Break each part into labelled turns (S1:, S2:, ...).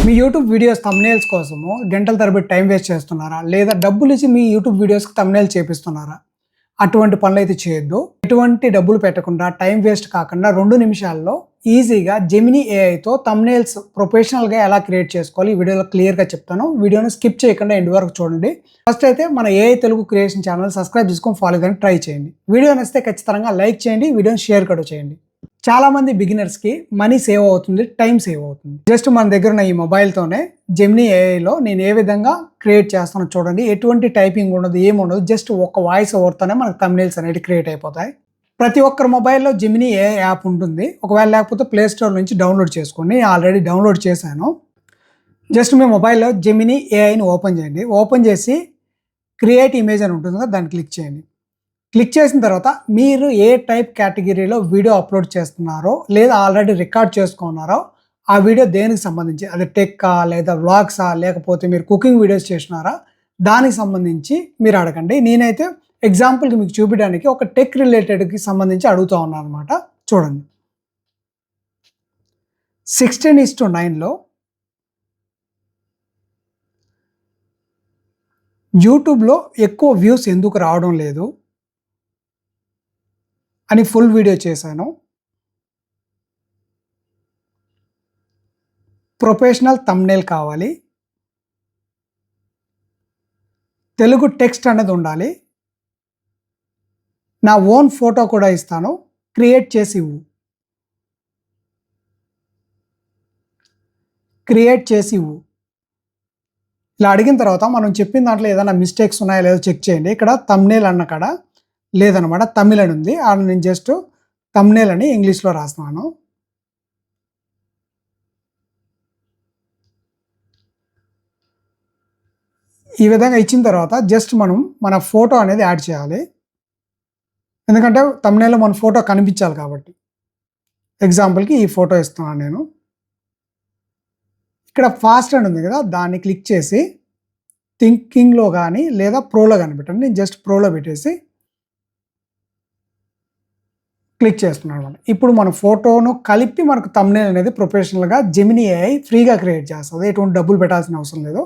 S1: మీ YouTube videos thumbnails కోసము గంటల తరబడి టైం వేస్ట్ చేస్తున్నారా? లేదా డబ్బులు ఇచ్చి మీ యూట్యూబ్ వీడియోస్‌కి థంబ్నెయిల్ చేపిస్తున్నారా? అటువంటి పనులైతే చేయొద్దు. ఎటువంటి డబ్బులు పెట్టకుండా, టైం వేస్ట్ కాకుండా 2 నిమిషాల్లో ఈజీగా జెమినీ ఏఐతో థంబ్నెయిల్స్ ప్రొఫెషనల్‌గా ఎలా క్రియేట్ చేసుకోవాలి ఈ వీడియోలో క్లియర్‌గా చెప్తాను. వీడియోని స్కిప్ చేయకుండా ఎండ్ వరకు చూడండి. ఫస్ట్ అయితే మన AI Telugu creation channel subscribe చేసుకొని ఫాలో చేయడానికి ట్రై చేయండి. వీడియో నచ్చితే ఖచ్చితంగా లైక్ చేయండి. వీడియోని షేర్ కూడా చేయండి. చాలా మంది బిగినర్స్‌కి మనీ సేవ్ అవుతుంది, టైం సేవ్ అవుతుంది. జస్ట్ మన దగ్గర ఉన్న ఈ మొబైల్‌తోనే జెమినీ ఏఐలో నేను ఏ విధంగా క్రియేట్ చేస్తానో చూడండి. ఎటువంటి టైపింగ్ ఉండదు, ఏముండదు. జస్ట్ ఒక వాయిస్ ఓవర్‌తోనే మనకు థంబ్నెయిల్స్ అనేవి క్రియేట్ అయిపోతాయి. ప్రతి ఒక్కరి మొబైల్‌లో జెమినీ ఏఐ యాప్ ఉంటుంది. ఒకవేళ లేకపోతే ప్లే స్టోర్ నుంచి డౌన్లోడ్ చేసుకోండి. ఆల్రెడీ డౌన్లోడ్ చేశాను. జస్ట్ మీ మొబైల్‌లో జెమినీ ఏఐని ఓపెన్ చేయండి. ఓపెన్ చేసి క్రియేట్ ఇమేజ్ అని ఉంటుంది కదా, దాన్ని క్లిక్ చేయండి. క్లిక్ చేసిన తర్వాత మీరు ఏ టైప్ కేటగిరీలో వీడియో అప్లోడ్ చేస్తున్నారో లేదా ఆల్రెడీ రికార్డ్ చేసుకున్నారో ఆ వీడియో దేనికి సంబంధించి, అది టెక్కా లేదా వ్లాగ్సా లేకపోతే మీరు కుకింగ్ వీడియోస్ చేసినారా దానికి సంబంధించి మీరు అడగండి. నేనైతే ఎగ్జాంపుల్కి మీకు చూపించడానికి ఒక టెక్ రిలేటెడ్కి సంబంధించి అడుగుతూ ఉన్నాను అనమాట. చూడండి, 16:9లో యూట్యూబ్లో ఎక్కువ వ్యూస్ ఎందుకు రావడం లేదు అని ఫుల్ వీడియో చేశాను. ప్రొఫెషనల్ థంబ్నెయిల్ కావాలి, తెలుగు టెక్స్ట్ అనేది ఉండాలి, నా ఓన్ ఫోటో కూడా ఇస్తాను, క్రియేట్ చేసి ఇవ్వు. ఇలా అడిగిన తర్వాత మనం చెప్పిన దాంట్లో ఏదైనా మిస్టేక్స్ ఉన్నాయో లేదో చెక్ చేయండి. ఇక్కడ థంబ్నెయిల్ అన్న కాడ లేదనమాట, తమిళ్ అని ఉంది. నేను జస్ట్ థంబ్నెయిల్ అని ఇంగ్లీష్లో రాస్తున్నాను. ఈ విధంగా ఇచ్చిన తర్వాత జస్ట్ మనం మన ఫోటో అనేది యాడ్ చేయాలి. ఎందుకంటే థంబ్నెయిల్లో మన ఫోటో కనిపించాలి కాబట్టి. ఎగ్జాంపుల్కి ఈ ఫోటో ఇస్తున్నాను నేను. ఇక్కడ ఫాస్ట్ అని ఉంది కదా, దాన్ని క్లిక్ చేసి థింకింగ్లో కానీ లేదా ప్రోలో కానీ పెట్టండి. నేను జస్ట్ ప్రోలో పెట్టేసి క్లిక్ చేస్తున్నాను అనమాట. ఇప్పుడు మన ఫోటోను కలిపి మనకు థంబ్నెయిల్ అనేది ప్రొఫెషనల్గా జెమినీ ఏఐ ఫ్రీగా క్రియేట్ చేస్తుంది. ఎటువంటి డబ్బులు పెట్టాల్సిన అవసరం లేదు.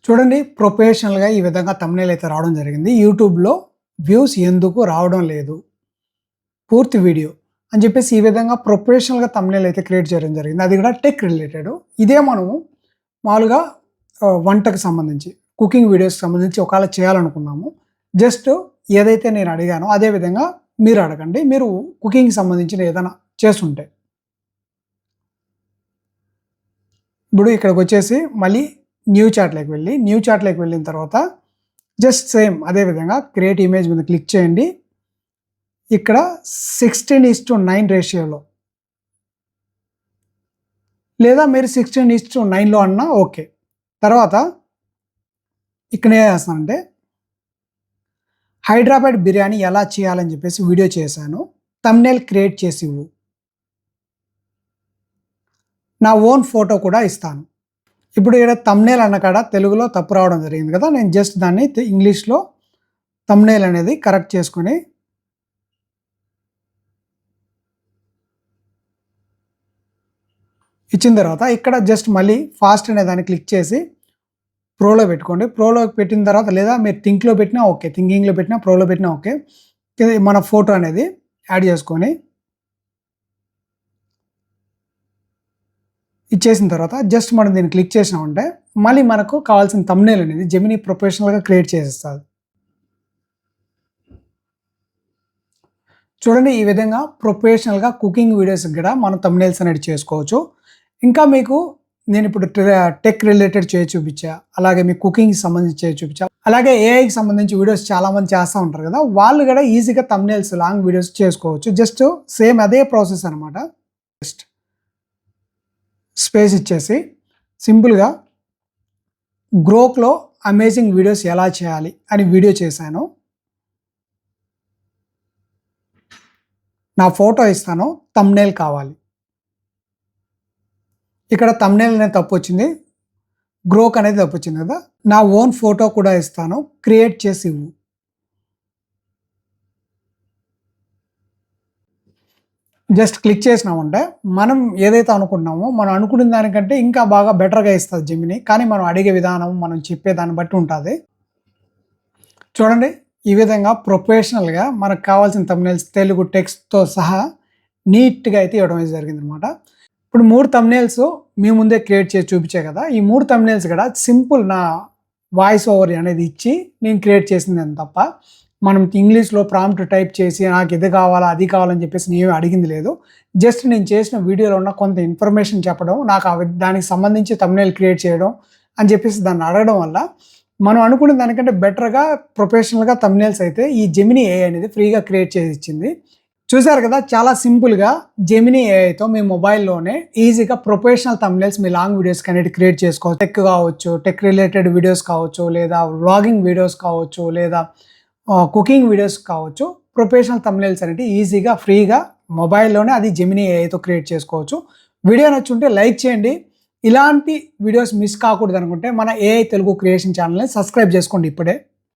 S1: చూడండి, ప్రొఫెషనల్గా ఈ విధంగా థంబ్నెయిల్ అయితే రావడం జరిగింది. యూట్యూబ్లో వ్యూస్ ఎందుకు రావడం లేదు, పూర్తి వీడియో అని చెప్పేసి ఈ విధంగా ప్రొఫెషనల్గా థంబ్నెయిల్ అయితే క్రియేట్ చేయడం జరిగింది. అది కూడా టెక్ రిలేటెడ్. ఇదే మనము మామూలుగా వంటకు సంబంధించి, కుకింగ్ వీడియోస్కి సంబంధించి ఒకవేళ చేయాలనుకున్నాము, జస్ట్ ఏదైతే నేను అడిగానో అదే విధంగా మీరు అడగండి. మీరు కుకింగ్కి సంబంధించిన ఏదైనా చేస్తుంటే ఇప్పుడు ఇక్కడికి వచ్చేసి మళ్ళీ న్యూ చాట్లోకి వెళ్ళిన తర్వాత జస్ట్ సేమ్ అదే విధంగా క్రియేట్ ఇమేజ్ మీద క్లిక్ చేయండి. ఇక్కడ 16:9 రేషియోలో లేదా మీరు 16:9లో అన్నా ఓకే. తర్వాత ఇక్కడ ఏం చేస్తానంటే హైదరాబాద్ బిర్యానీ ఎలా చేయాలని చెప్పేసి వీడియో చేశాను, థంబ్నెయిల్ క్రియేట్ చేసి ఇవ్వు. నా ఓన్ ఫోటో కూడా ఇస్తాను. ఇప్పుడు ఇక్కడ థంబ్నెయిల్ అన్న కాడ తెలుగులో తప్పు రావడం జరిగింది కదా, నేను జస్ట్ దాన్ని ఇంగ్లీష్లో థంబ్నెయిల్ అనేది కరెక్ట్ చేసుకొని ఇచ్చిన తర్వాత ఇక్కడ జస్ట్ మళ్ళీ ఫాస్ట్ అనే దాన్ని క్లిక్ చేసి ప్రోలో పెట్టుకోండి. ప్రోలో పెట్టిన తర్వాత లేదా మీరు థింక్లో పెట్టినా ఓకే, థింకింగ్లో పెట్టినా ప్రోలో పెట్టినా ఓకే. మన ఫోటో అనేది యాడ్ చేసుకొని ఇచ్చేసిన తర్వాత జస్ట్ మనం దీన్ని క్లిక్ చేసినామంటే మళ్ళీ మనకు కావాల్సిన థంబ్నెయిల్ అనేది జెమినీ ప్రొఫెషనల్గా క్రియేట్ చేసేస్తుంది. చూడండి, ఈ విధంగా ప్రొఫెషనల్గా కుకింగ్ వీడియోస్ కూడా మనం థంబ్నెయిల్స్ అనేది చేసుకోవచ్చు. ఇంకా మీకు నేను ఇప్పుడు టెక్ రిలేటెడ్ చేసి చూపించా, అలాగే మీకు కుకింగ్కి సంబంధించి చేసి చూపించా, అలాగే ఏఐకి సంబంధించి వీడియోస్ చాలామంది చేస్తూ ఉంటారు కదా, వాళ్ళు కూడా ఈజీగా థంబ్నెయిల్స్ లాంగ్ వీడియోస్ చేసుకోవచ్చు. జస్ట్ సేమ్ అదే ప్రాసెస్ అనమాట. జస్ట్ స్పేస్ ఇచ్చేసి సింపుల్గా గ్రోక్లో అమేజింగ్ వీడియోస్ ఎలా చేయాలి అని వీడియో చేశాను. నా ఫోటో ఇస్తాను, థంబ్నెయిల్ కావాలి. ఇక్కడ థంబ్నెయిల్ అనేది తప్పు వచ్చింది, గ్రోక్ అనేది తప్పు వచ్చింది కదా. నా ఓన్ ఫోటో కూడా ఇస్తాను, క్రియేట్ చేసి ఇవ్వు. జస్ట్ క్లిక్ చేసినామంటే మనం ఏదైతే అనుకుంటున్నామో మనం అనుకున్న దానికంటే ఇంకా బాగా బెటర్గా ఇస్తుంది జెమిని. కానీ మనం అడిగే విధానం, మనం చెప్పే దాన్ని బట్టి ఉంటుంది. చూడండి, ఈ విధంగా ప్రొఫెషనల్గా మనకు కావాల్సిన థంబ్నెయిల్స్ తెలుగు టెక్స్ట్తో సహా నీట్గా అయితే ఇవ్వడం అయితే జరిగిందనమాట. ఇప్పుడు 3 థంబ్నెయిల్స్ మీ ముందే క్రియేట్ చేసి చూపించే కదా. ఈ 3 థంబ్నెయిల్స్ కూడా సింపుల్ నా వాయిస్ ఓవర్ అనేది ఇచ్చి నేను క్రియేట్ చేసింది తప్ప మనం ఇంగ్లీష్లో ప్రాంప్ట్ టైప్ చేసి నాకు ఇది కావాలా అది కావాలని చెప్పేసి నేను అడిగింది లేదు. జస్ట్ నేను చేసిన వీడియోలో ఉన్న కొంత ఇన్ఫర్మేషన్ చెప్పడం, నాకు దానికి సంబంధించి థంబ్నెయిల్ క్రియేట్ చేయడం అని చెప్పేసి దాన్ని అడగడం వల్ల మనం అనుకున్న దానికంటే బెటర్గా ప్రొఫెషనల్గా థంబ్నెయిల్స్ అయితే ఈ జెమినీ ఏఐ అనేది ఫ్రీగా క్రియేట్ చేసి ఇచ్చింది. చూసారు కదా, చాలా సింపుల్గా జెమినీ ఏఐతో మీ మొబైల్లోనే ఈజీగా ప్రొఫెషనల్ థంబ్నెయిల్స్ మీ లాంగ్ వీడియోస్కి అనేది క్రియేట్ చేసుకోవచ్చు. టెక్ కావచ్చు, టెక్ రిలేటెడ్ వీడియోస్ కావచ్చు, లేదా వ్లాగింగ్ వీడియోస్ కావచ్చు, లేదా కుకింగ్ వీడియోస్ కావచ్చు. ప్రొఫెషనల్ థంబ్నెయిల్స్ అనేవి ఈజీగా ఫ్రీగా మొబైల్లోనే అది జెమినీ ఏఐతో క్రియేట్ చేసుకోవచ్చు. వీడియో నచ్చుంటే లైక్ చేయండి. ఇలాంటి వీడియోస్ మిస్ కాకూడదు అనుకుంటే మన ఏఐ తెలుగు క్రియేషన్ ఛానల్ని సబ్స్క్రైబ్ చేసుకోండి ఇప్పుడే.